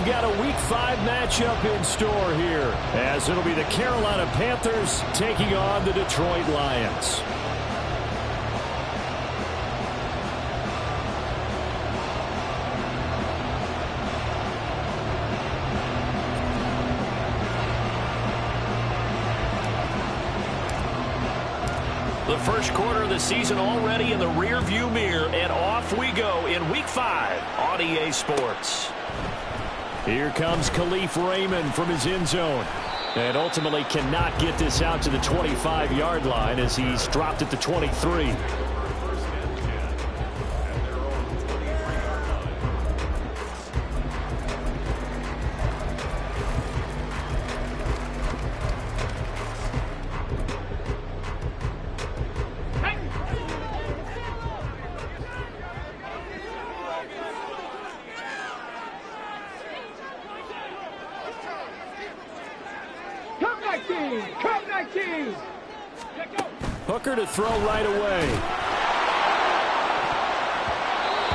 got a Week 5 matchup in store here, as it'll be the Carolina Panthers taking on the Detroit Lions. The first quarter of the season already in the rearview mirror, and off we go in Week 5 on EA Sports. Here comes Khalif Raymond from his end zone, and ultimately cannot get this out to the 25-yard line as he's dropped at the 23. Hooker to throw right away.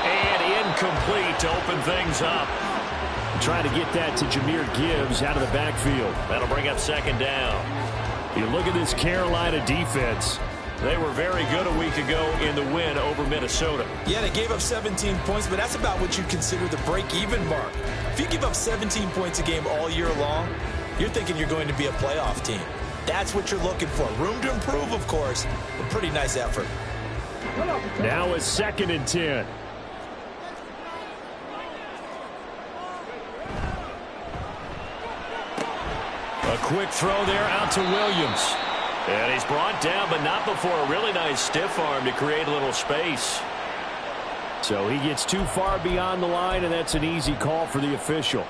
And incomplete to open things up. Trying to get that to Jahmyr Gibbs out of the backfield. That'll bring up second down. You look at this Carolina defense. They were very good a week ago in the win over Minnesota. Yeah, they gave up 17 points, but that's about what you consider the break-even mark. If you give up 17 points a game all year long, you're thinking you're going to be a playoff team. That's what you're looking for. Room to improve, of course, but pretty nice effort. Now a 2nd and 10. A quick throw there out to Williams. And he's brought down, but not before a really nice stiff arm to create a little space. So he gets too far beyond the line, and that's an easy call for the official.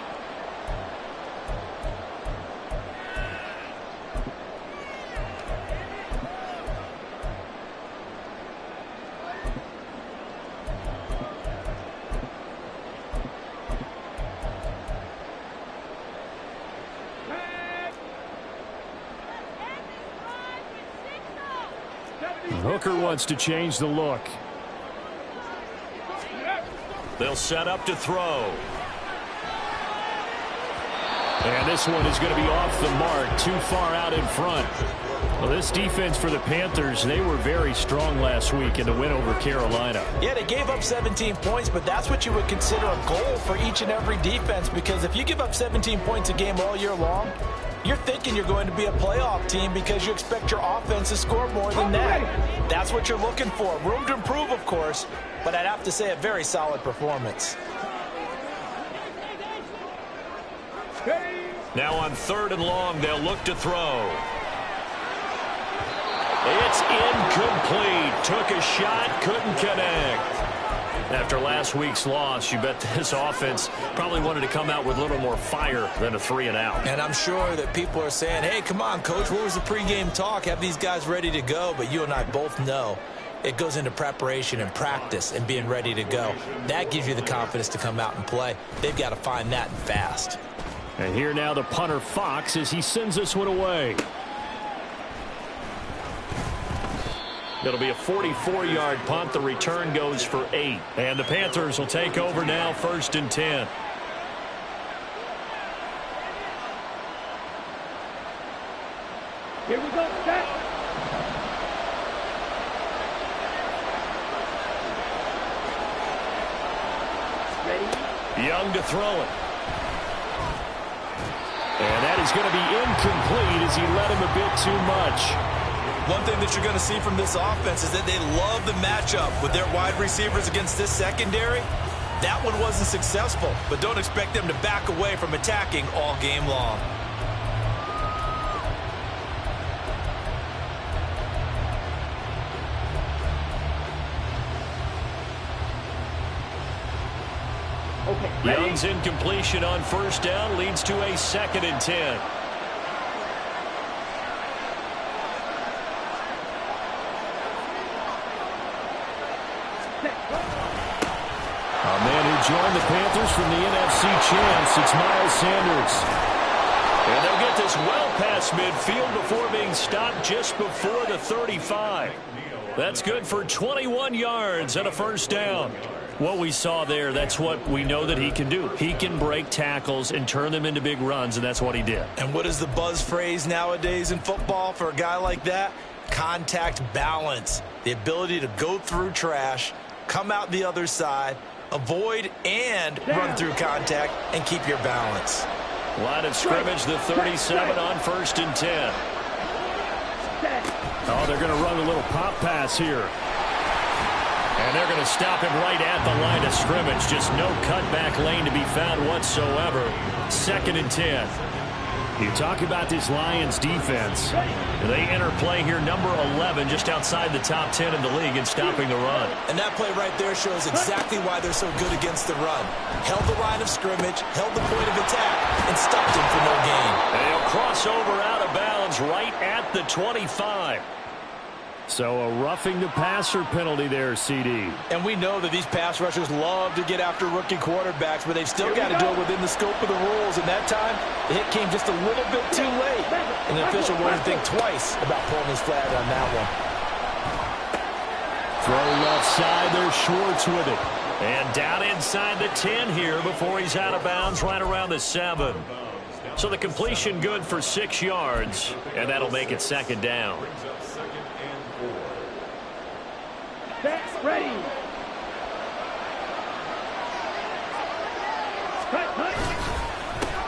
Hooker wants to change the look. They'll set up to throw. And this one is going to be off the mark, too far out in front. Well, this defense for the Panthers, they were very strong last week in the win over Carolina. Yeah, they gave up 17 points, but that's what you would consider a goal for each and every defense, because if you give up 17 points a game all year long, you're thinking you're going to be a playoff team because you expect your offense to score more than that. That's what you're looking for. Room to improve, of course, but I'd have to say a very solid performance. Now on 3rd and long, they'll look to throw. It's incomplete. Took a shot, couldn't connect. After last week's loss, you bet this offense probably wanted to come out with a little more fire than a 3-and-out. And I'm sure that people are saying, hey, come on, Coach, what was the pregame talk? Have these guys ready to go? But you and I both know it goes into preparation and practice and being ready to go. That gives you the confidence to come out and play. They've got to find that fast. And here now the punter Fox as he sends this one away. It'll be a 44-yard punt. The return goes for 8. And the Panthers will take over now, 1st and 10. Here we go, set. Ready? Young to throw it. And that is going to be incomplete as he led him a bit too much. One thing that you're going to see from this offense is that they love the matchup with their wide receivers against this secondary. That one wasn't successful, but don't expect them to back away from attacking all game long. Young's incompletion on 1st down leads to a 2nd and 10. A man who joined the Panthers from the NFC champs, it's Miles Sanders. And they'll get this well past midfield before being stopped just before the 35. That's good for 21 yards and a 1st down. What we saw there, that's what we know that he can do. He can break tackles and turn them into big runs, and that's what he did. And what is the buzz phrase nowadays in football for a guy like that? Contact balance. The ability to go through trash, come out the other side, avoid and run through contact, and keep your balance. Line of scrimmage, the 37 on 1st and 10. Oh, they're going to run a little pop pass here. And they're going to stop him right at the line of scrimmage. Just no cutback lane to be found whatsoever. 2nd and 10. You talk about this Lions defense. They enter play here, number 11, just outside the top 10 in the league in stopping the run. And that play right there shows exactly why they're so good against the run. Held the line of scrimmage, held the point of attack, and stopped him for no gain. And he'll cross over out of bounds right at the 25. So a roughing the passer penalty there, CD. And we know that these pass rushers love to get after rookie quarterbacks, but they've still got to do it within the scope of the rules. And that time, the hit came just a little bit too late. And the official wouldn't think twice about pulling his flag on that one. Throw left side, there's Schwartz with it. And down inside the 10 here before he's out of bounds right around the 7. So the completion good for 6 yards, and that'll make it 2nd down. Ready.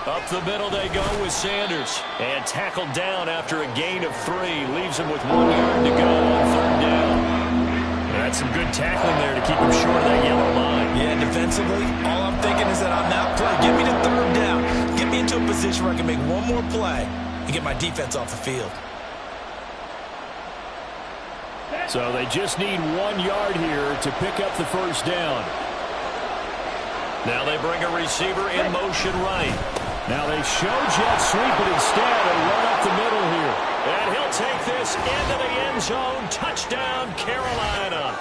Up the middle they go with Sanders. And tackled down after a gain of 3. Leaves him with 1 yard to go on 3rd down. That's some good tackling there to keep him short of that yellow line. Yeah, defensively, all I'm thinking is that on that play, get me to 3rd down. Get me into a position where I can make one more play and get my defense off the field. So they just need 1 yard here to pick up the 1st down. Now they bring a receiver in motion right. Now they show jet sweep, but instead a run up the middle here. And he'll take this into the end zone. Touchdown, Carolina.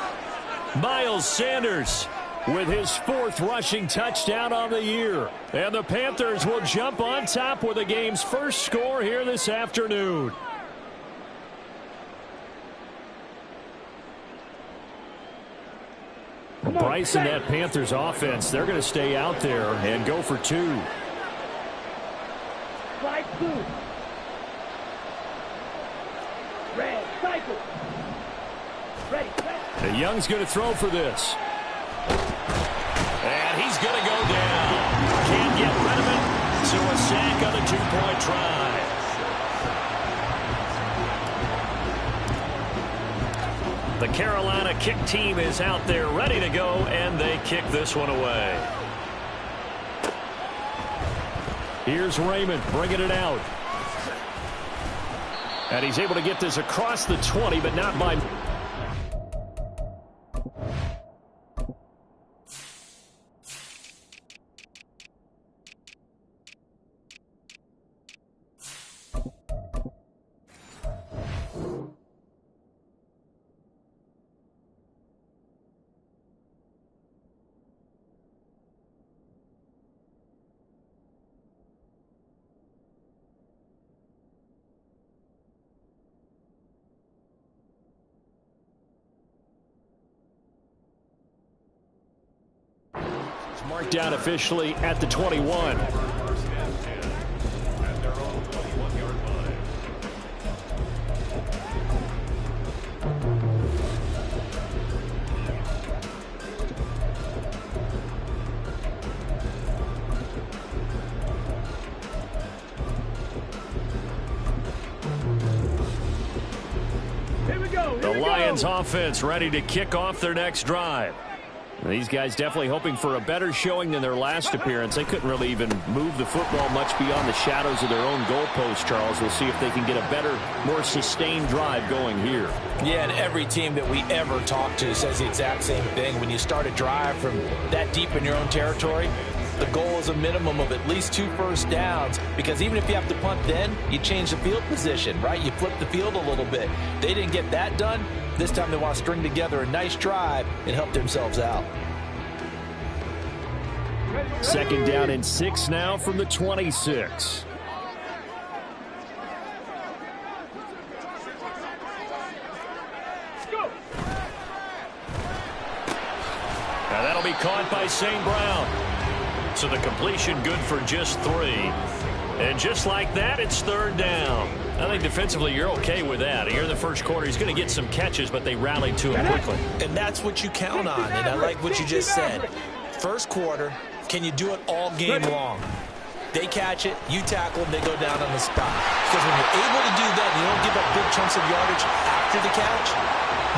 Miles Sanders with his 4th rushing touchdown on the year. And the Panthers will jump on top with the game's first score here this afternoon. Bryce and that Panthers offense, they're going to stay out there and go for 2. Slide 2. Red, cycle. Ready. The Young's going to throw for this. And he's going to go down. Can't get rid of it. So a sack on a 2-point try. The Carolina kick team is out there ready to go, and they kick this one away. Here's Raymond bringing it out. And he's able to get this across the 20, but not by... Marked down officially at the 21. Here we go. The Lions offense ready to kick off their next drive. These guys definitely hoping for a better showing than their last appearance. They couldn't really even move the football much beyond the shadows of their own goalpost, Charles. We'll see if they can get a better, more sustained drive going here. Yeah, and every team that we ever talk to says the exact same thing. When you start a drive from that deep in your own territory, the goal is a minimum of at least 2 first downs, because even if you have to punt then, you change the field position, right? You flip the field a little bit. They didn't get that done. This time they want to string together a nice drive and help themselves out. 2nd down and 6 now from the 26. Now that'll That'll be caught by St. Brown. So the completion good for just 3. And just like that, it's third down. I think defensively you're okay with that. Here in the first quarter, he's going to get some catches, but they rallied to him quickly. And that's what you count on, and I like what you just said. First quarter, can you do it all game long? They catch it, you tackle them, they go down on the spot. Because when you're able to do that, and you don't give up big chunks of yardage after the catch,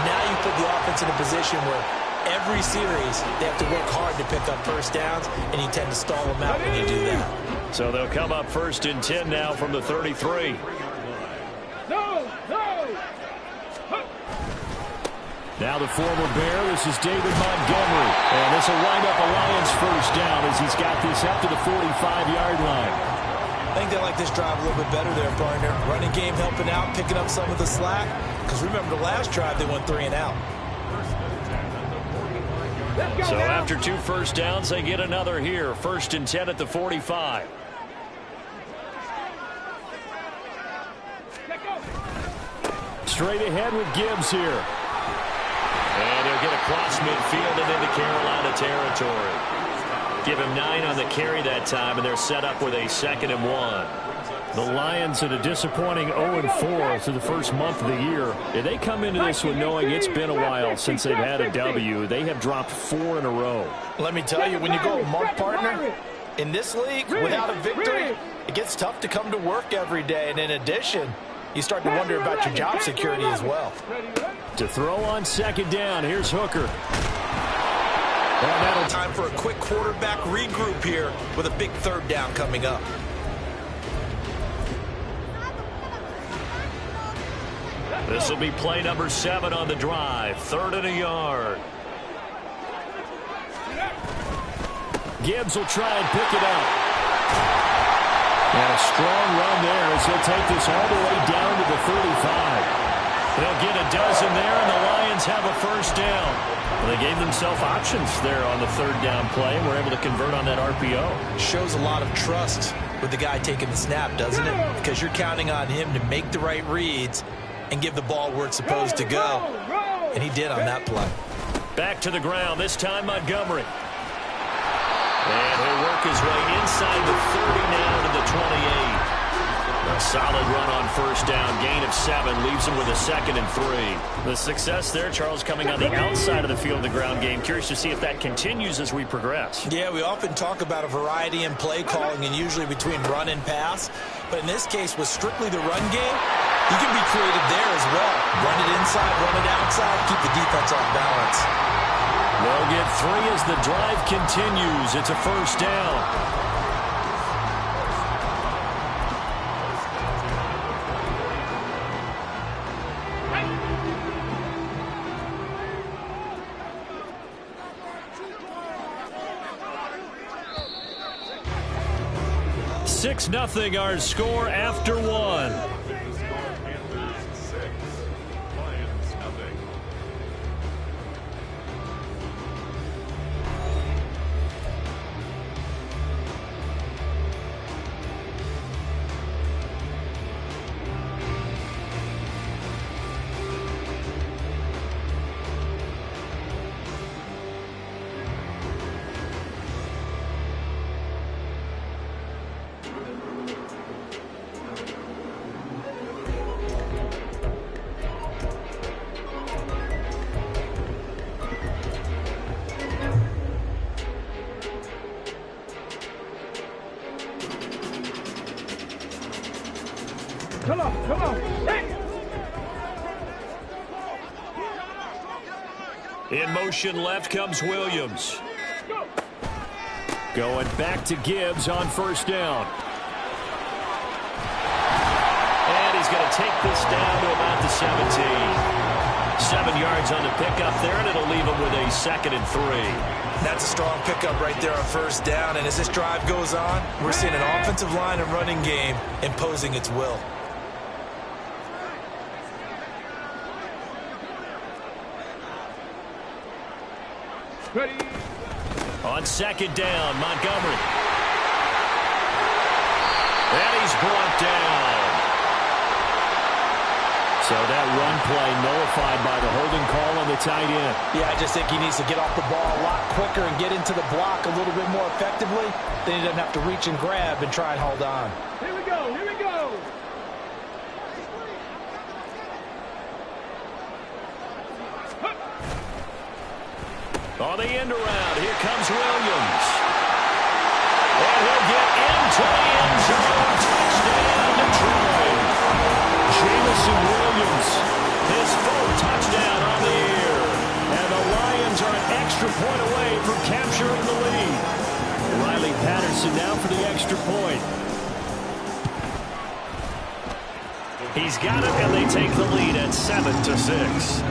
now you put the offense in a position where every series they have to work hard to pick up first downs, and you tend to stall them out when you do that. So they'll come up first and 10 now from the 33. No! Now the former Bear, this is David Montgomery. And this will wind up a Lions first down as he's got this up to the 45-yard line. I think they like this drive a little bit better there, partner. Running game helping out, picking up some of the slack. Because remember the last drive, they went 3 and out. So after 2 first downs, they get another here. First and 10 at the 45. Straight ahead with Gibbs here. And he'll get across midfield and into Carolina territory. Give him 9 on the carry that time, and they're set up with a 2nd and 1. The Lions at a disappointing 0-4 through the first month of the year. If they come into this one knowing it's been a while since they've had a W, they have dropped 4 in a row. Let me tell you, when you go a month, partner, in this league, without a victory, it gets tough to come to work every day. And in addition, you start to wonder about your job security as well. To throw on 2nd down, here's Hooker. Time for a quick quarterback regroup here with a big 3rd down coming up. This will be play number 7 on the drive. 3rd and a yard. Gibbs will try and pick it up. And a strong run there as he'll take this all the way down to the 35. They'll get a dozen there, and the Lions have a first down. Well, they gave themselves options there on the 3rd down play and were able to convert on that RPO. Shows a lot of trust with the guy taking the snap, doesn't it? Because you're counting on him to make the right reads and give the ball where it's supposed to go. And he did on that play. Back to the ground, this time Montgomery. And he'll work his way inside the 30 now to the 28. A solid run on first down, gain of 7, leaves him with a 2nd and 3. The success there, Charles, coming on the outside of the field, the ground game. Curious to see if that continues as we progress. Yeah, we often talk about a variety in play calling and usually between run and pass. But in this case, with strictly the run game, you can be creative there as well. Run it inside, run it outside, keep the defense off balance. They'll get 3 as the drive continues. It's a first down. Nothing our score after 1. Come on. In motion left comes Williams. Going back to Gibbs on first down. And he's going to take this down to about the 17. 7 yards on the pickup there, and it'll leave him with a 2nd and 3. That's a strong pickup right there on first down. And as this drive goes on, we're seeing an offensive line and running game imposing its will. Ready. On 2nd down, Montgomery. And he's brought down. So that run play nullified by the holding call on the tight end. Yeah, I just think he needs to get off the ball a lot quicker and get into the block a little bit more effectively. Then he doesn't have to reach and grab and try and hold on. Here we go, here we go. On the end around, here comes Williams. And he'll get into the end zone. Touchdown, Detroit. Jameson Williams, his fourth touchdown on the year. And the Lions are an extra point away from capturing the lead. Riley Patterson now for the extra point. He's got it, and they take the lead at 7-6.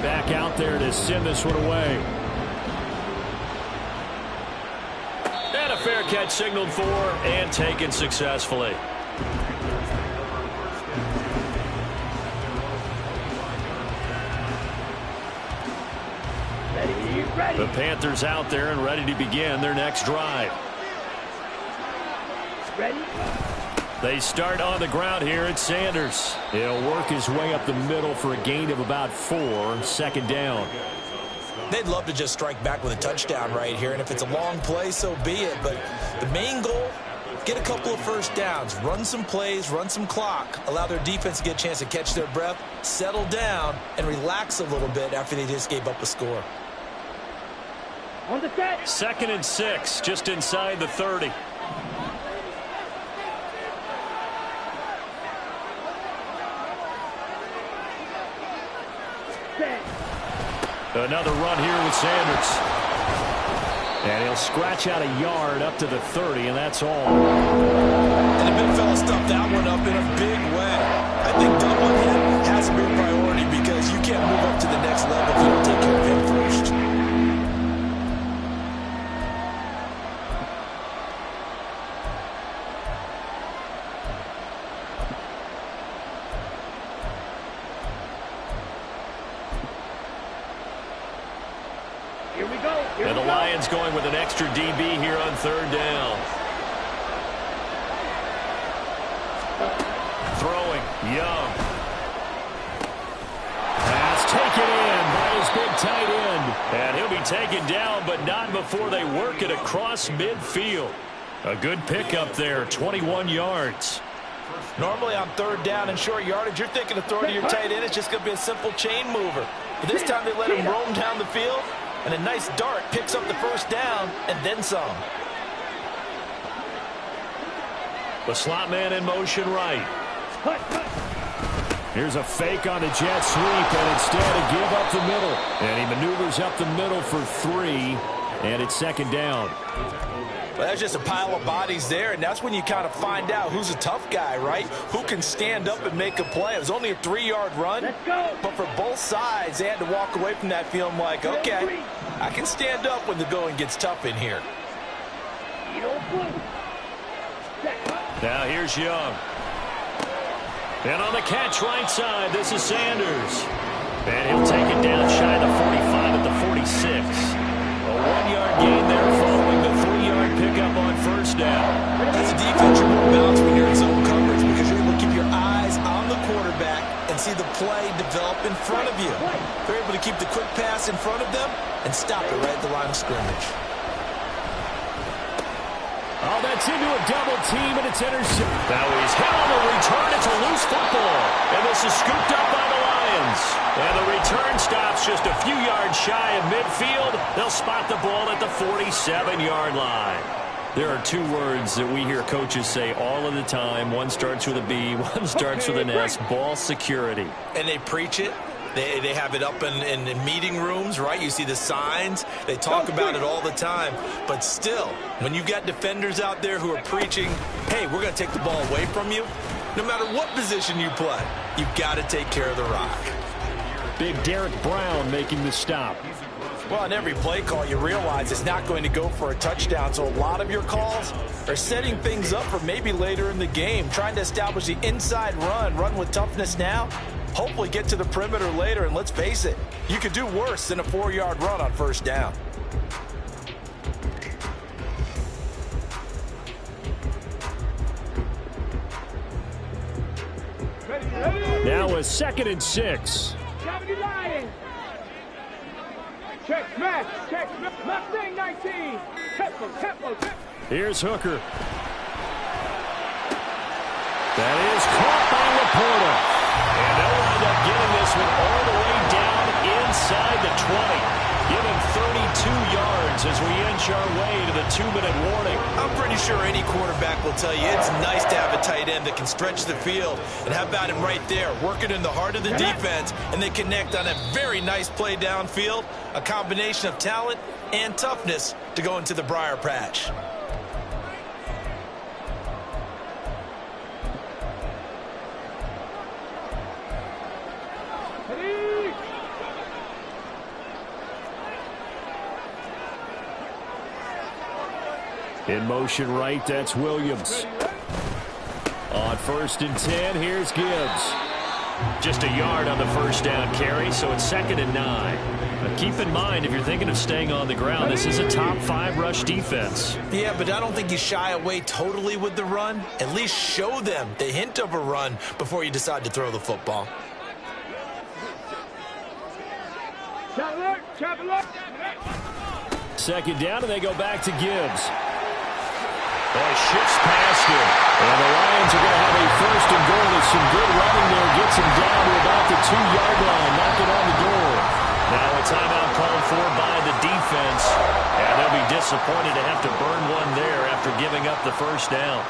Back out there to send this one away. And a fair catch signaled for and taken successfully. Ready. The Panthers out there and ready to begin their next drive. Ready. They start on the ground here at Sanders. He'll work his way up the middle for a gain of about 4, second down. They'd love to just strike back with a touchdown right here, and if it's a long play, so be it. But the main goal, get a couple of first downs, run some plays, run some clock, allow their defense to get a chance to catch their breath, settle down, and relax a little bit after they just gave up a score. On the set. 2nd and 6, just inside the 30. Another run here with Sanders. And he'll scratch out a yard up to the 30, and that's all. And the big fella stuffed that one up in a big way. I think doubling him has to be a priority because you can't move up to the next level if you don't take care of him first. And the Lions going with an extra DB here on 3rd down. Throwing, Young. Pass taken in by his big tight end. And he'll be taken down, but not before they work it across midfield. A good pickup there, 21 yards. Normally on 3rd down and short yardage, you're thinking of throwing to your tight end. It's just going to be a simple chain mover. But this time they let him roam down the field. And a nice dart picks up the first down and then some. The slot man in motion right. Here's a fake on a jet sweep, and instead a give up the middle. And he maneuvers up the middle for 3, and it's 2nd down. Well, that's just a pile of bodies there, and that's when you kind of find out who's a tough guy, right? Who can stand up and make a play. It was only a 3-yard run, but for both sides, they had to walk away from that feeling like, okay, I can stand up when the going gets tough in here. Now here's Young. And on the catch right side, this is Sanders. And he'll take it down shy of the 45 at the 46. A 1-yard gain there following the 3-yard pickup on 1st down. As a defense, you're more balanced when you're in zone coverage because you're able to keep your eyes on the quarterback and see the play develop in front of you. They're able to keep the quick pass in front of them and stop it right at the line of scrimmage. Oh, that's into a double team, and it's intercepted. Now he's hit on the return. It's a loose football. And this is scooped up by the Lions. And the return stops just a few yards shy of midfield. They'll spot the ball at the 47-yard line. There are 2 words that we hear coaches say all of the time. One starts with a B, one starts with an S. Ball security. And they preach it. They have it up in meeting rooms, right? You see the signs. They talk about it all the time. But still, when you've got defenders out there who are preaching, hey, we're going to take the ball away from you, no matter what position you play, you've got to take care of the rock. Big Derek Brown making the stop. Well, on every play call, you realize it's not going to go for a touchdown. So a lot of your calls are setting things up for maybe later in the game, trying to establish the inside run with toughness now, hopefully get to the perimeter later. And let's face it, you could do worse than a 4-yard run on first down. Now a 2nd and 6. Check, smash, check, Mustang 19. Tempo. Here's Hooker. That is caught by Laporta. And they'll wind up getting this one all the way down inside the 20. Given 32 yards as we inch our way to the 2-minute warning. I'm pretty sure any quarterback will tell you it's nice to have a tight end that can stretch the field. And how about him right there, working in the heart of the defense, and they connect on a very nice play downfield, a combination of talent and toughness to go into the briar patch. In motion right, that's Williams. On 1st and 10, here's Gibbs. Just a yard on the first down carry, so it's 2nd and 9. Now keep in mind, if you're thinking of staying on the ground, this is a top 5 rush defense. Yeah, but I don't think you shy away totally with the run. At least show them the hint of a run before you decide to throw the football. Traveler. 2nd down, and they go back to Gibbs. Shifts past him. And the Lions are going to have a 1st and goal. There's some good running there. Gets him down to about the 2-yard line. Knocking on the door. Now a timeout called for by the defense. And they'll be disappointed to have to burn one there after giving up the first down.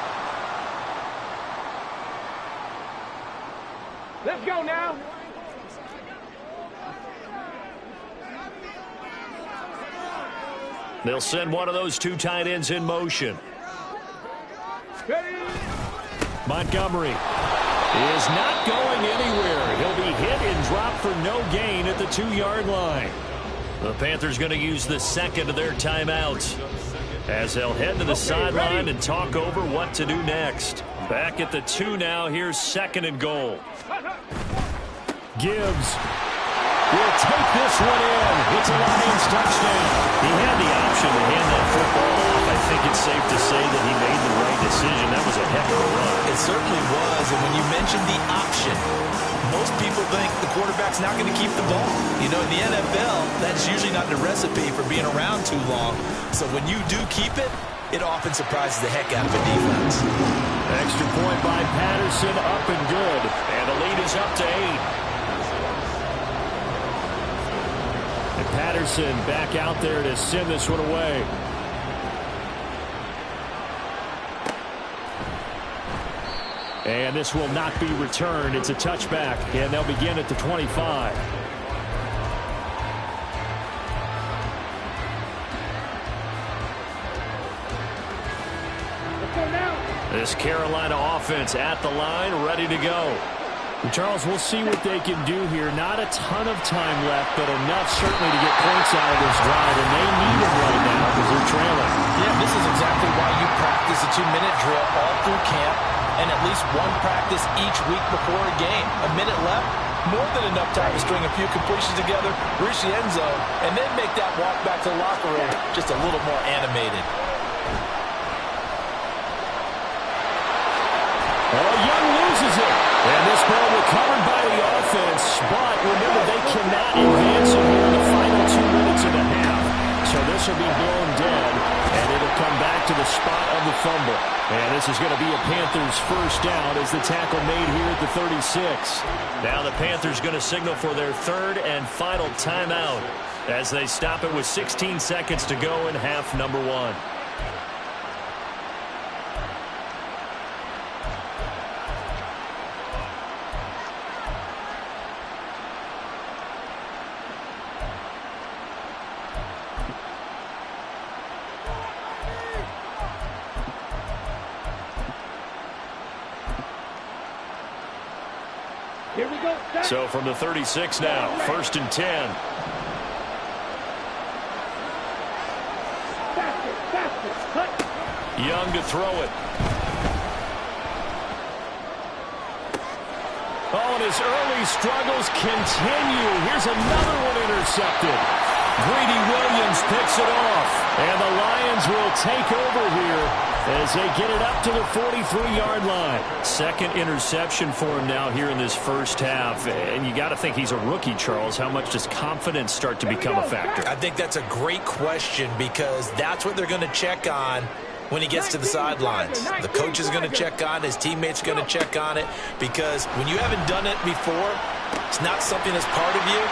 Let's go now. They'll send one of those 2 tight ends in motion. Ready. Montgomery is not going anywhere. He'll be hit and dropped for no gain at the 2-yard line. The Panthers going to use the 2nd of their timeouts as they'll head to the sideline and talk over what to do next. Back at the 2 now. Here's 2nd and goal. Gibbs will take this one in. It's a Lions touchdown. He had the option to hand that football off. I think it's safe to say that he made the right decision. That was a heck of a run. It certainly was, and when you mentioned the option, most people think the quarterback's not going to keep the ball. You know, in the NFL, that's usually not the recipe for being around too long. So when you do keep it, it often surprises the heck out of a defense. Extra point by Patterson, up and good. And the lead is up to 8. And Patterson back out there to send this one away. And this will not be returned. It's a touchback, and they'll begin at the 25. This Carolina offense at the line, ready to go. Charles, we'll see what they can do here. Not a ton of time left, but enough certainly to get points out of this drive, and they need them right now because they're trailing. Yeah, this is exactly why you practice a 2-minute drill all through camp and at least one practice each week before a game. A minute left, more than enough time to string a few completions together, reach the end zone, and then make that walk back to the locker room just a little more animated. Young loses it. And this ball recovered by the offense. But remember, they cannot advance it here in the final 2 minutes and a half. So this will be blown dead. And it'll come back to the spot of the fumble. And this is going to be a Panthers first down as the tackle made here at the 36. Now the Panthers going to signal for their 3rd and final timeout as they stop it with 16 seconds to go in half number 1. Here we go. So from the 36 now, 1st and 10. Young to throw it. Oh, and his early struggles continue. Here's another one intercepted. Greedy Williams picks it off. And the Lions will take over here as they get it up to the 43-yard line. Second interception for him now here in this first half. And you got to think he's a rookie, Charles. How much does confidence start to become a factor? I think that's a great question because that's what they're going to check on when he gets to the sidelines. The coach is going to check on it. His teammates are going to check on it because when you haven't done it before, it's not something that's part of you.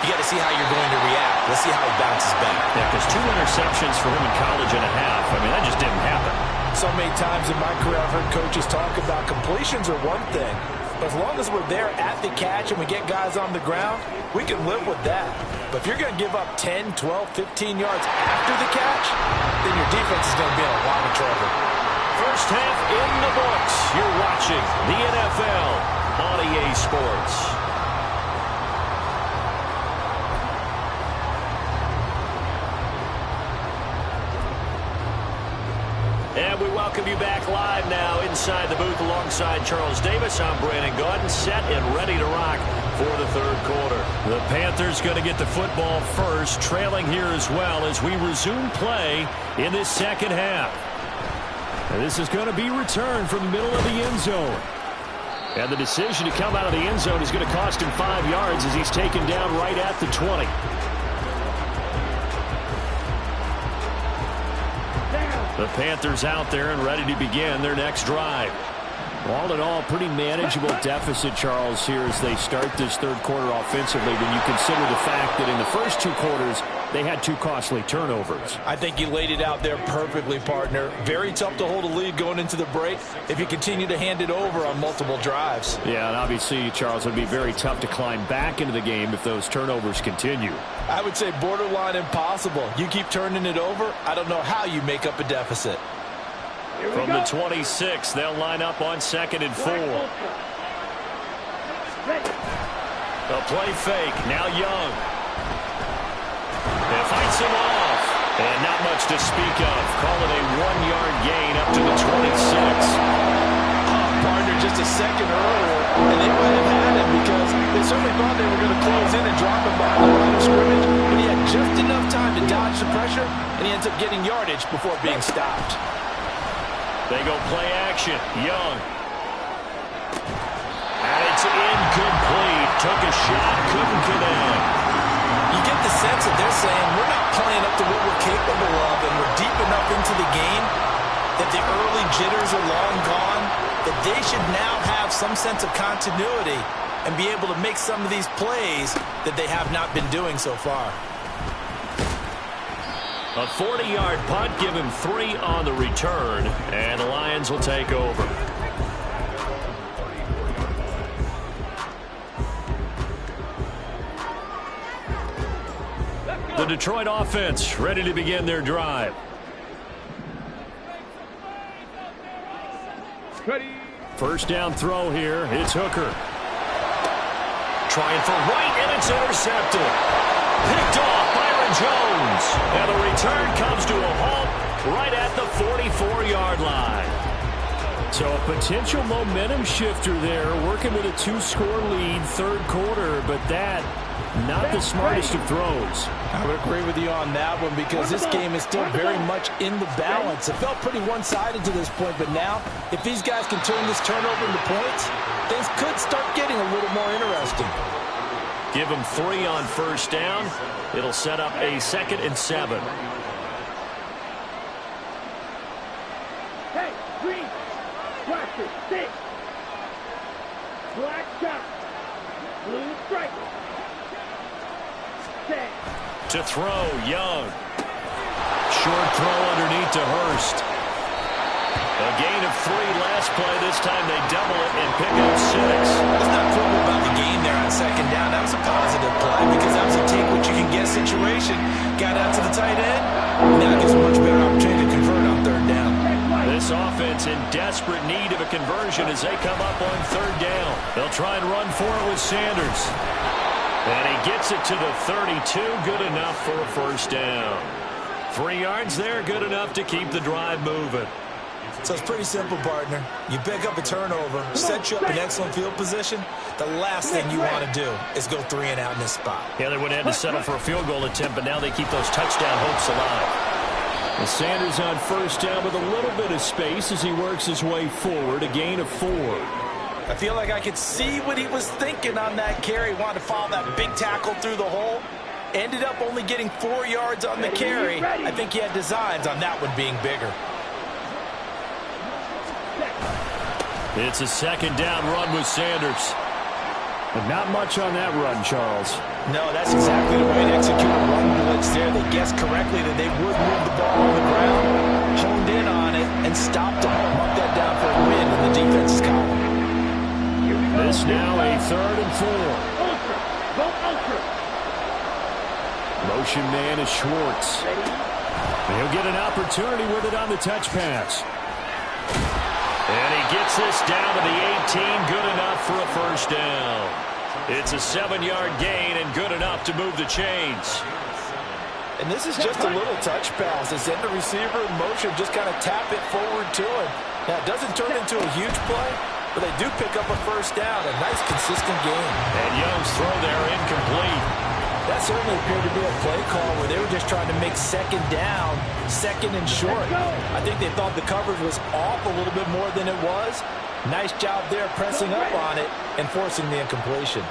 You got to see how you're going to react. Let's see how he bounces back. Yeah, because 2 interceptions for him in college and a half. I mean, that just didn't happen. So many times in my career I've heard coaches talk about completions are one thing. But as long as we're there at the catch and we get guys on the ground, we can live with that. But if you're going to give up 10, 12, 15 yards after the catch, then your defense is going to be in a lot of trouble. First half in the books. You're watching the NFL on EA Sports. And we welcome you back live now inside the booth alongside Charles Davis. I'm Brandon Gaudin, set and ready to rock for the third quarter. The Panthers going to get the football first, trailing here as well as we resume play in this second half. And this is going to be returned from the middle of the end zone. And the decision to come out of the end zone is going to cost him 5 yards as he's taken down right at the 20. The Panthers out there and ready to begin their next drive. All in all, pretty manageable deficit, Charles, here as they start this third quarter offensively when you consider the fact that in the first 2 quarters, they had 2 costly turnovers. I think you laid it out there perfectly, partner. Very tough to hold a lead going into the break if you continue to hand it over on multiple drives. Yeah, and obviously, Charles, it would be very tough to climb back into the game if those turnovers continue. I would say borderline impossible. You keep turning it over, I don't know how you make up a deficit. From the 26, they'll line up on 2nd and 4. A play fake, now Young. And fights him off. And not much to speak of. Call it a 1-yard gain up to the 26. Partner just a second earlier, and they might have had him because they certainly thought they were going to close in and drop him behind the line of scrimmage, but he had just enough time to dodge the pressure, and he ends up getting yardage before being stopped. They go play action. Young. And it's incomplete. Took a shot, couldn't connect. You get the sense that they're saying we're not playing up to what we're capable of, and we're deep enough into the game that the early jitters are long gone, that they should now have some sense of continuity and be able to make some of these plays that they have not been doing so far. A 40-yard punt, give him 3 on the return, and the Lions will take over. The Detroit offense ready to begin their drive. Ready. First down throw here. It's Hooker. Trying for right, and it's intercepted. Picked off Byron Jones. And the return comes to a halt right at the 44-yard line. So a potential momentum shifter there, working with a 2-score lead, third quarter, but that not the smartest of throws. I would agree with you on that one because this game is still very much in the balance. It felt pretty one-sided to this point, but now if these guys can turn this turnover into points, things could start getting a little more interesting. Give them 3 on first down. It'll set up a 2nd and 7. Hey, green. Practice. 6. Black top. Blue stripe. Set. To throw, Young. Short throw underneath to Hurst. A gain of 3 last play. This time they double it and pick up 6. Let's not quibble about the gain there on second down. That was a positive play because that was a take-what-you-can-get situation. Got out to the tight end. Now gets a much better opportunity to convert on third down. This offense in desperate need of a conversion as they come up on third down. They'll try and run for it with Sanders. And he gets it to the 32. Good enough for a first down. 3 yards there, good enough to keep the drive moving. So it's pretty simple, partner. You pick up a turnover, set you up in excellent field position. The last thing you want to do is go 3 and out in this spot. Yeah, they would have had to settle for a field goal attempt, but now they keep those touchdown hopes alive. And Sanders on first down with a little bit of space as he works his way forward, a gain of 4. I feel like I could see what he was thinking on that carry. Wanted to follow that big tackle through the hole. Ended up only getting 4 yards on the carry. I think he had designs on that one being bigger. It's a second down run with Sanders. But not much on that run, Charles. No, that's exactly the way to execute a run blitz there. They guessed correctly that they would move the ball on the ground, honed in on it, and stopped them. Mark that down for a win in the defense's column. This now a 3rd and 4. Ultra. Go ultra. Motion man is Schwartz. He'll get an opportunity with it on the touch pass. And he gets this down to the 18, good enough for a first down. It's a 7-yard gain and good enough to move the chains. And this is just a little touch pass. They send the receiver in motion, just kind of tap it forward to him. Now, it doesn't turn into a huge play, but they do pick up a first down. A nice, consistent gain. And Young's throw there incomplete. That certainly appeared to be a play call where they were just trying to make second down, second and short. I think they thought the coverage was off a little bit more than it was. Nice job there pressing up on it and forcing the incompletion.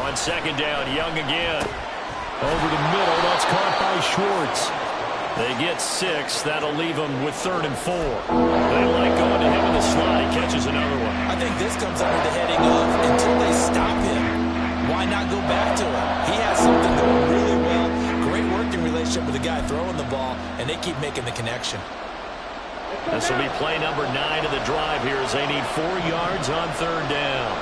On second down, Young again. Over the middle, that's caught by Schwartz. They get 6. That'll leave them with 3rd and 4. They like going to him in the slot. He catches another one. I think this comes under the heading of until they stop him, why not go back to him? He has something going really well. Great working relationship with the guy throwing the ball, and they keep making the connection. This will be play number 9 of the drive here as they need 4 yards on 3rd down.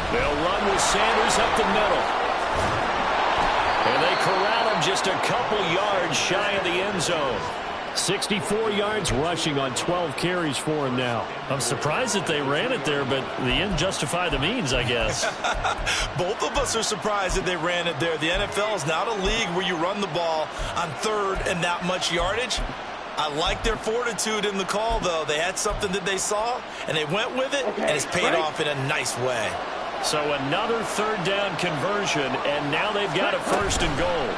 They'll run with Sanders up the middle. And they corral him just a couple yards shy of the end zone. 64 yards rushing on 12 carries for him now. I'm surprised that they ran it there, but the end justified the means, I guess. Both of us are surprised that they ran it there. The NFL is not a league where you run the ball on 3rd and that much yardage. I like their fortitude in the call, though. They had something that they saw, and they went with it, and it's paid off in a nice way. So another 3rd down conversion, and now they've got a 1st and goal.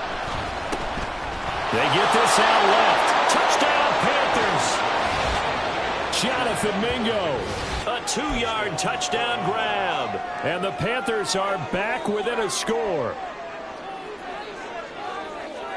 They get this out left. Touchdown, Panthers. Jonathan Mingo. A 2-yard touchdown grab. And the Panthers are back within a score.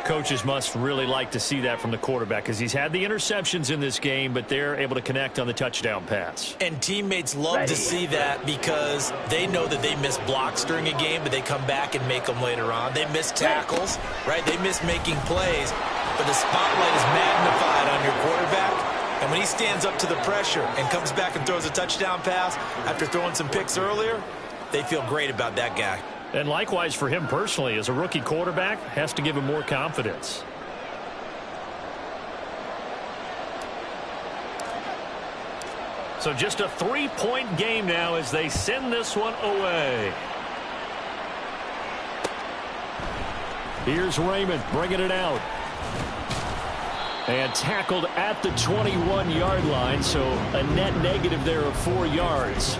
Coaches must really like to see that from the quarterback because he's had the interceptions in this game, but they're able to connect on the touchdown pass. And teammates love to see that because they know that they miss blocks during a game, but they come back and make them later on. They miss tackles, right? They miss making plays, but the spotlight is magnified on your quarterback. And when he stands up to the pressure and comes back and throws a touchdown pass after throwing some picks earlier, they feel great about that guy. And likewise for him personally, as a rookie quarterback, has to give him more confidence. So just a 3-point game now as they send this one away. Here's Raymond bringing it out. And tackled at the 21-yard line, so a net negative there of 4 yards.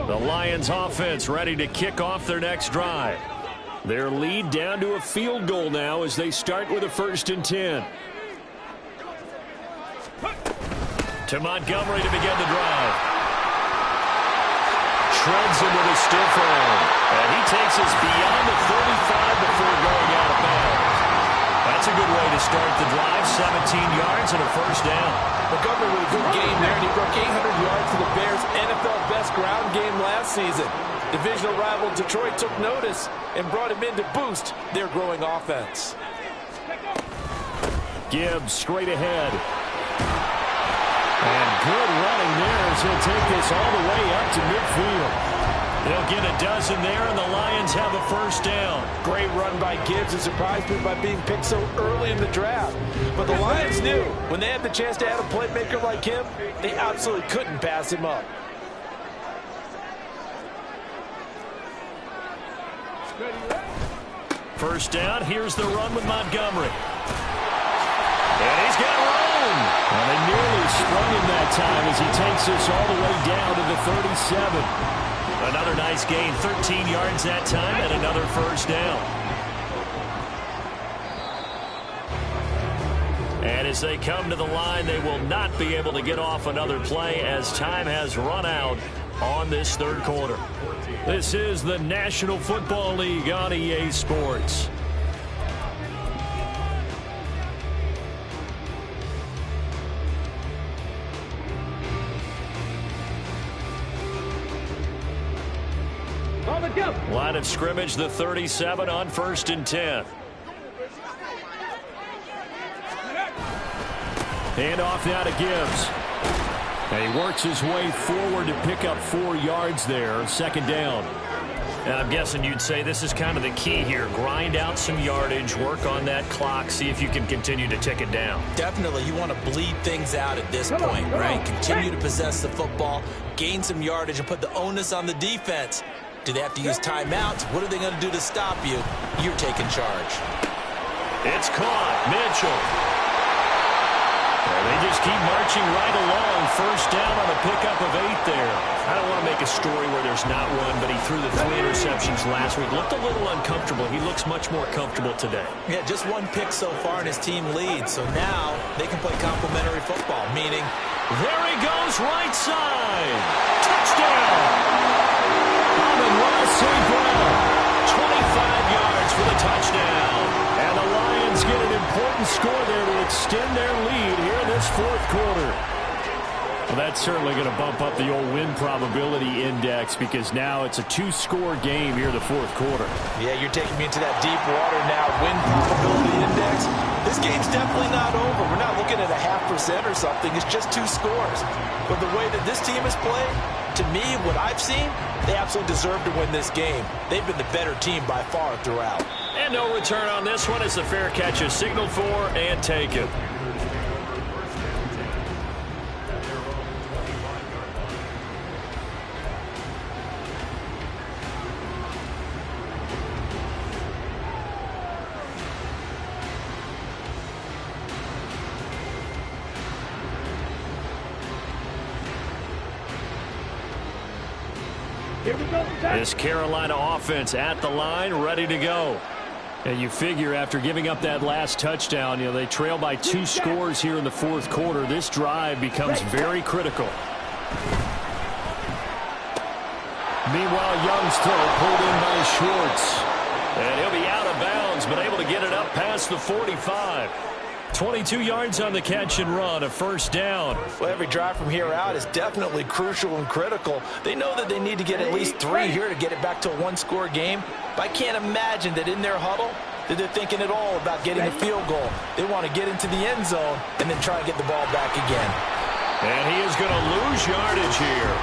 The Lions offense ready to kick off their next drive. Their lead down to a field goal now as they start with a 1st and 10. To Montgomery to begin the drive. Treads him with a stiff arm. And he takes us beyond the 35 before going out of bounds. That's a good way to start the drive. 17 yards and a 1st down. Montgomery with a good game there, and he broke 800 yards to the Bears' NFL best ground game last season. Divisional rival Detroit took notice and brought him in to boost their growing offense. Gibbs straight ahead. And good running there as he'll take this all the way up to midfield. They'll get a dozen there, and the Lions have a first down. Great run by Gibbs. It surprised me by being picked so early in the draft. But the Lions knew when they had the chance to add a playmaker like him, they absolutely couldn't pass him up. First down, here's the run with Montgomery. And he's got room. Well, they nearly sprung him that time as he takes this all the way down to the 37. Another nice gain, 13 yards that time, and another first down. And as they come to the line, they will not be able to get off another play as time has run out on this third quarter. This is the National Football League on EA Sports. Line of scrimmage, the 37 on 1st and 10. Hand off now to Gibbs. And he works his way forward to pick up 4 yards there. Second down. And I'm guessing you'd say this is kind of the key here. Grind out some yardage, work on that clock, see if you can continue to tick it down. Definitely, you want to bleed things out at this point, right? Continue to possess the football, gain some yardage, and put the onus on the defense. Do they have to use timeouts? What are they going to do to stop you? You're taking charge. It's caught. Mitchell. And they just keep marching right along. First down on a pickup of 8 there. I don't want to make a story where there's not one, but he threw the 3 interceptions last week. Looked a little uncomfortable. He looks much more comfortable today. Yeah, just 1 pick so far and his team leads. So now they can play complementary football, meaning there he goes right side. Touchdown. St. Brown, 25 yards for the touchdown. And the Lions get an important score there to extend their lead here in this fourth quarter. Well, that's certainly going to bump up the old win probability index because now it's a 2-score game here in the fourth quarter. Yeah, you're taking me into that deep water now. Win probability index. This game's definitely not over. We're not looking at a 0.5% or something. It's just 2 scores. But the way that this team has played, to me, what I've seen, they absolutely deserve to win this game. They've been the better team by far throughout. And no return on this one as the fair catch is signaled for and taken. This Carolina offense at the line, ready to go. And you figure after giving up that last touchdown, they trail by 2 scores here in the fourth quarter. This drive becomes very critical. Meanwhile, Young's throw pulled in by Schwartz. And he'll be out of bounds, but able to get it up past the 45. 22 yards on the catch and run, a first down. Well, every drive from here out is definitely crucial and critical. They know that they need to get at least 3 here to get it back to a 1-score game. But I can't imagine that in their huddle that they're thinking at all about getting a field goal. They want to get into the end zone and then try to get the ball back again. And he is going to lose yardage here.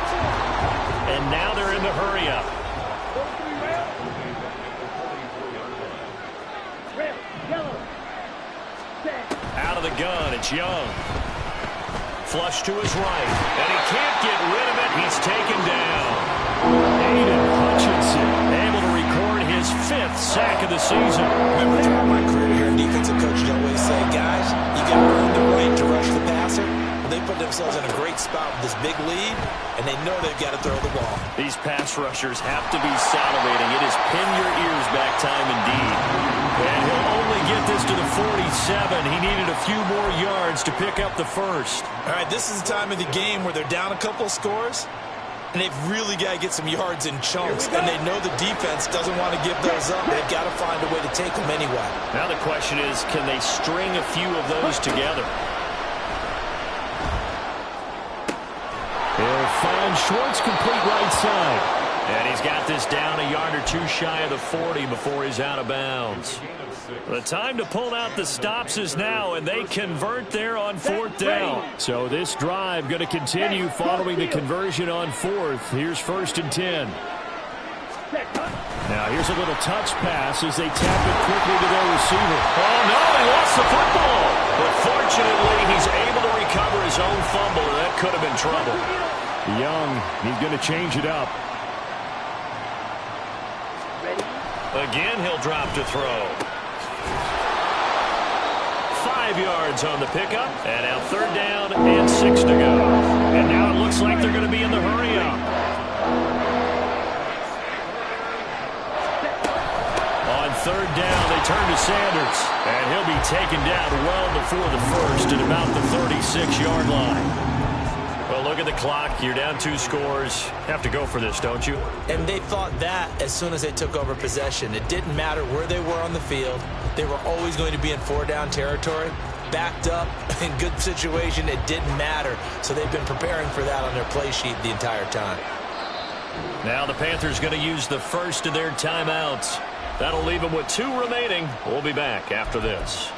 And now they're in the hurry-up. Out of the gun, it's Young. Flush to his right, and he can't get rid of it. He's taken down. Aiden Hutchinson able to record his 5th sack of the season. Remember throughout my career here, defensive coaches always say, guys, you got to earn the right to rush the passer. Well, they put themselves in a great spot with this big lead, and they know they've got to throw the ball. These pass rushers have to be salivating. It is pin your ears back time indeed. And he'll only get this to the 47. He needed a few more yards to pick up the first. All right, this is the time of the game where they're down a couple of scores, and they've really got to get some yards in chunks, and they know the defense doesn't want to give those up. They've got to find a way to take them anyway. Now the question is, can they string a few of those together? He'll find Schwartz complete right side. And he's got this down a yard or 2 shy of the 40 before he's out of bounds. The time to pull out the stops is now, and they convert there on 4th down. So this drive going to continue following the conversion on 4th. Here's 1st and 10. Now here's a little touch pass as they tap it quickly to their receiver. Oh, no, he lost the football. But fortunately, he's able to recover his own fumble, and that could have been trouble. Young, he's going to change it up. Again, he'll drop to throw. 5 yards on the pickup, and now 3rd down and 6 to go. And now it looks like they're going to be in the hurry-up. On 3rd down, they turn to Sanders, and he'll be taken down well before the first at about the 36-yard line. Well, look at the clock. You're down 2 scores. Have to go for this, don't you? And they thought that as soon as they took over possession. It didn't matter where they were on the field. They were always going to be in 4-down territory. Backed up, in good situation, it didn't matter. So they've been preparing for that on their play sheet the entire time. Now the Panthers going to use the first of their timeouts. That'll leave them with 2 remaining. We'll be back after this.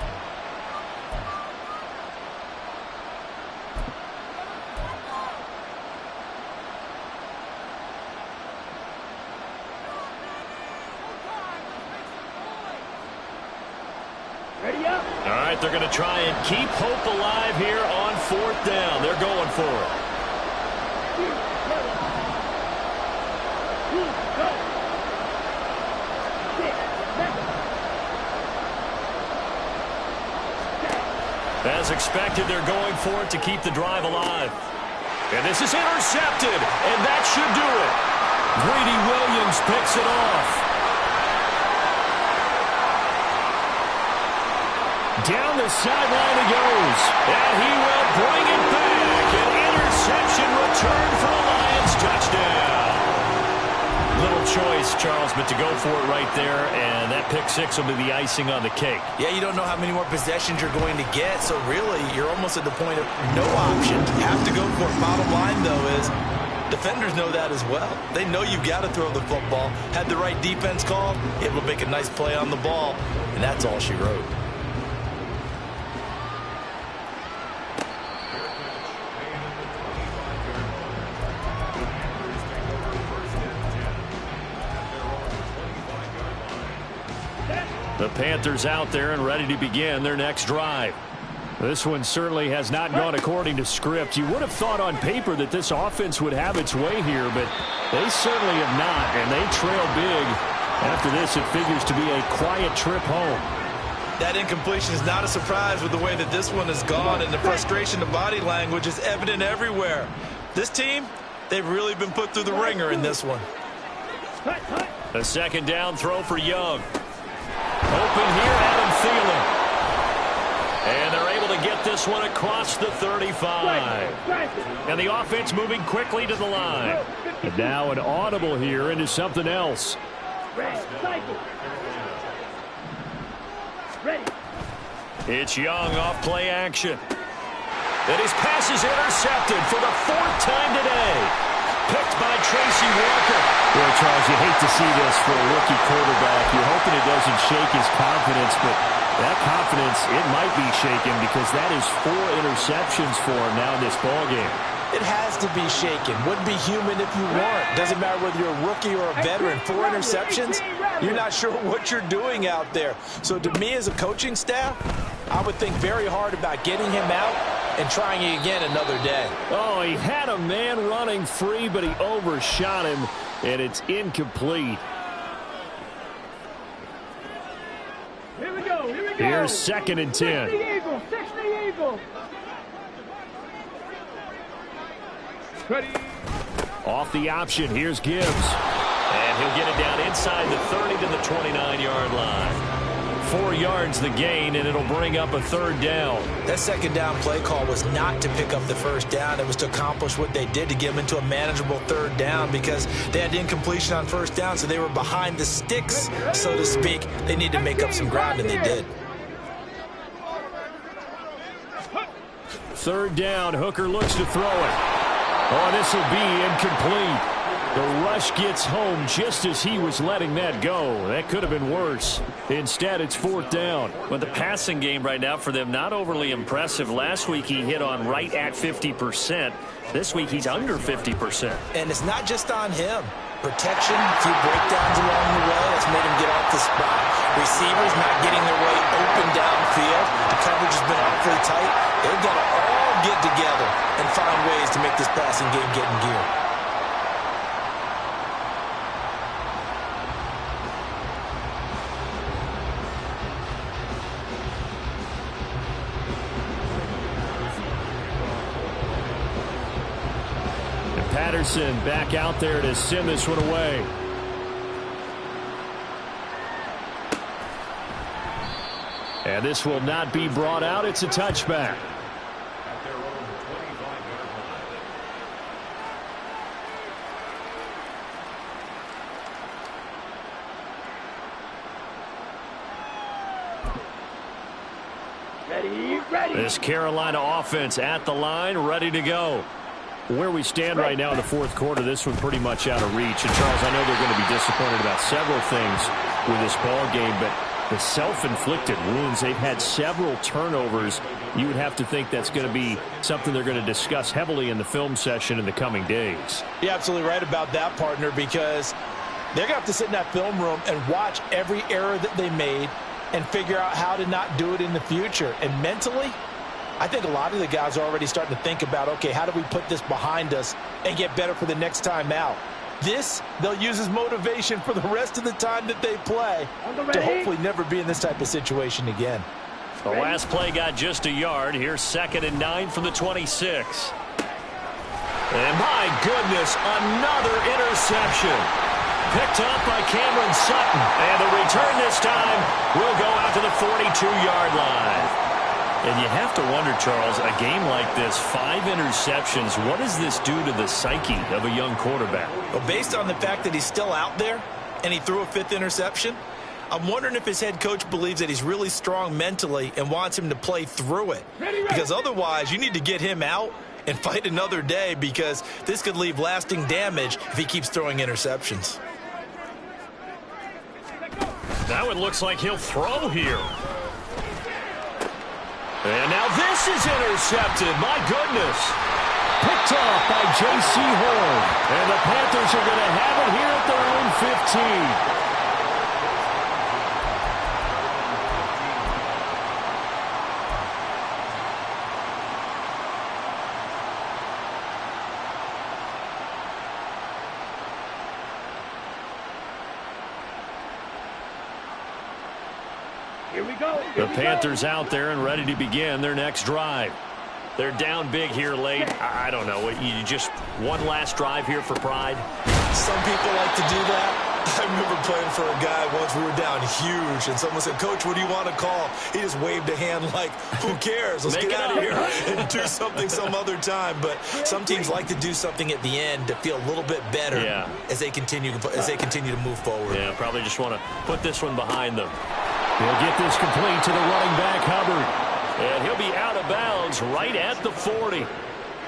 All right, they're going to try and keep hope alive here on 4th down. They're going for it. As expected, they're going for it to keep the drive alive. And this is intercepted, and that should do it. Greedy Williams picks it off. Down the sideline he goes. And he will bring it back. An interception return for a Lions touchdown. Little choice, Charles, but to go for it right there, and that pick 6 will be the icing on the cake. Yeah, you don't know how many more possessions you're going to get, so really you're almost at the point of no option. You have to go for it. Bottom line, though, is defenders know that as well. They know you've got to throw the football. Had the right defense call, able to make a nice play on the ball, and that's all she wrote. The Panthers out there and ready to begin their next drive. This one certainly has not gone according to script. You would have thought on paper that this offense would have its way here, but they certainly have not, and they trail big. After this, it figures to be a quiet trip home. That incompletion is not a surprise with the way that this one has gone, and the frustration of body language is evident everywhere. This team, they've really been put through the ringer in this one. A 2nd down throw for Young. Open here, Adam Thielen. And they're able to get this one across the 35. And the offense moving quickly to the line. And now an audible here into something else. It's Young off play action. And his pass is intercepted for the 4th time today. Picked by Tracy Walker. Well, Charles, you hate to see this for a rookie quarterback. You're hoping it doesn't shake his confidence, but that confidence, it might be shaken because that is 4 interceptions for him now in this ballgame. It has to be shaken. Wouldn't be human if you weren't. Doesn't matter whether you're a rookie or a veteran. 4 interceptions, you're not sure what you're doing out there. So to me as a coaching staff, I would think very hard about getting him out and trying it again another day. Oh, he had a man running free, but he overshot him, and it's incomplete. Here we go. Here's 2nd and 10. 60 Eagles. Ready. Off the option, here's Gibbs. And he'll get it down inside the 30 to the 29-yard line. 4 yards the gain, and it'll bring up a 3rd down. That 2nd down play call was not to pick up the 1st down. It was to accomplish what they did to get them into a manageable 3rd down because they had incompletion on 1st down, so they were behind the sticks, so to speak. They need to make up some ground, and they did. 3rd down, Hooker looks to throw it. Oh, this will be incomplete. The rush gets home just as he was letting that go. That could have been worse. Instead, it's 4th down. But the passing game right now for them, not overly impressive. Last week he hit on right at 50%. This week he's under 50%. And it's not just on him. Protection, a few breakdowns along the way. That's made him get off the spot. Receivers not getting their way open downfield. The coverage has been awfully tight. They've got to all get together and find ways to make this passing game get in gear. Patterson back out there to send this one away. And this will not be brought out. It's a touchback. Ready. This Carolina offense at the line, ready to go. Where we stand right now in the fourth quarter, this one pretty much out of reach. And, Charles, I know they're going to be disappointed about several things with this ball game, but the self-inflicted wounds, they've had several turnovers. You would have to think that's going to be something they're going to discuss heavily in the film session in the coming days. You're absolutely right about that, partner, because they're going to have to sit in that film room and watch every error that they made and figure out how to not do it in the future. And mentally, I think a lot of the guys are already starting to think about, okay, how do we put this behind us and get better for the next time out? This, they'll use as motivation for the rest of the time that they play to hopefully never be in this type of situation again. The last play got just a yard. Here's 2nd and 9 from the 26. And my goodness, another interception. Picked up by Cameron Sutton. And the return this time will go out to the 42-yard line. And you have to wonder, Charles, a game like this, 5 interceptions, what does this do to the psyche of a young quarterback? Well, based on the fact that he's still out there and he threw a 5th interception, I'm wondering if his head coach believes that he's really strong mentally and wants him to play through it. Because otherwise, you need to get him out and fight another day, because this could leave lasting damage if he keeps throwing interceptions. Now it looks like he'll throw here. And now this is intercepted. My goodness. Picked off by J.C. Horn. And the Panthers are going to have it here at their own 15. Here we go. The Panthers out there and ready to begin their next drive. They're down big here late. I don't know. You just one last drive here for pride? Some people like to do that. I remember playing for a guy once. We were down huge, and someone said, "Coach, what do you want to call?" He just waved a hand like, who cares? Let's get out of here and do something some other time. But some teams like to do something at the end to feel a little bit better as they continue to move forward. Yeah, probably just want to put this one behind them. He'll get this complete to the running back, Hubbard. And he'll be out of bounds right at the 40.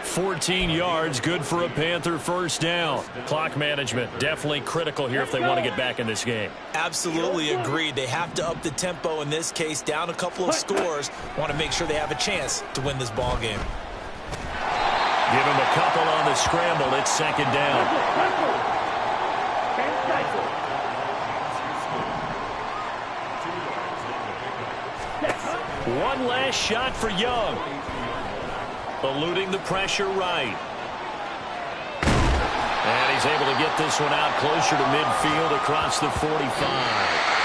14 yards, good for a Panther first down. Clock management definitely critical here if they want to get back in this game. Absolutely agreed. They have to up the tempo in this case, down a couple of scores. Want to make sure they have a chance to win this ball game. Give him a couple on the scramble. It's 2nd down. One last shot for Young. Eluding the pressure right. And he's able to get this one out closer to midfield across the 45.